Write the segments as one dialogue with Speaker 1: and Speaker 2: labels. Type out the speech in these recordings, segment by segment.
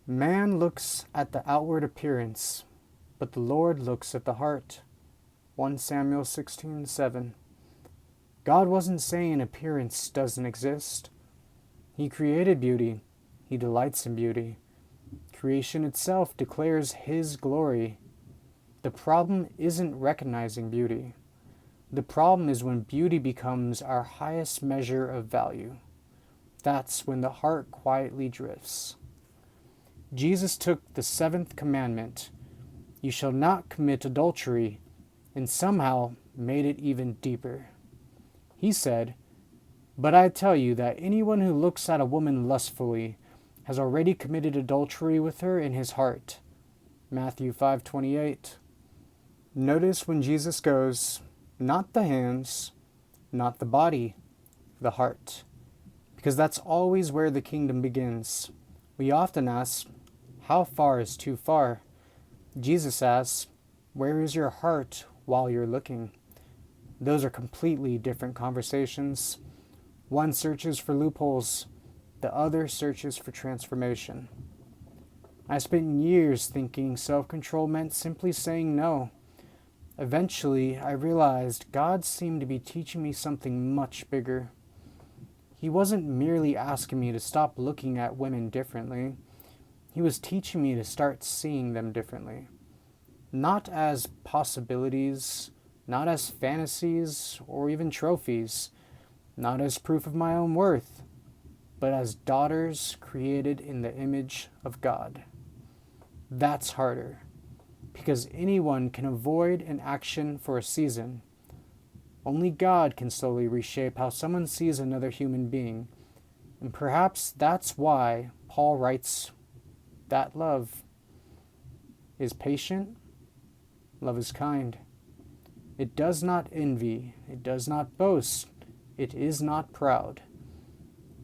Speaker 1: Man looks at the outward appearance, but the Lord looks at the heart. 1 Samuel 16:7. God wasn't saying appearance doesn't exist. He created beauty. He delights in beauty. Creation itself declares His glory. The problem isn't recognizing beauty. The problem is when beauty becomes our highest measure of value. That's when the heart quietly drifts. Jesus took the seventh commandment, "You shall not commit adultery," and somehow made it even deeper. He said, "But I tell you that anyone who looks at a woman lustfully has already committed adultery with her in his heart." Matthew 5:28. Notice when Jesus goes, not the hands, not the body, the heart. Because that's always where the kingdom begins. We often ask, how far is too far? Jesus asks, where is your heart while you're looking? Those are completely different conversations. One searches for loopholes, the other searches for transformation. I spent years thinking self-control meant simply saying no. Eventually, I realized God seemed to be teaching me something much bigger. He wasn't merely asking me to stop looking at women differently. He was teaching me to start seeing them differently. Not as possibilities, not as fantasies or even trophies, not as proof of my own worth, but as daughters created in the image of God. That's harder, because anyone can avoid an action for a season. Only God can slowly reshape how someone sees another human being. And perhaps that's why Paul writes that love is patient, love is kind. It does not envy, it does not boast, it is not proud,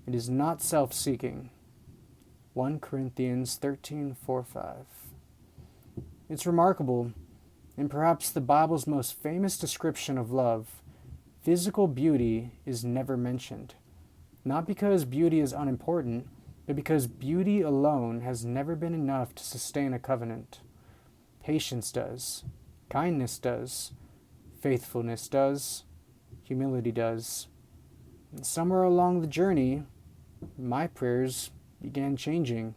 Speaker 1: it is not self-seeking. 1 Corinthians 13:4-5. It's remarkable, and perhaps the Bible's most famous description of love, physical beauty is never mentioned. Not because beauty is unimportant, but because beauty alone has never been enough to sustain a covenant. Patience does, kindness does, faithfulness does, humility does. And somewhere along the journey, my prayers began changing.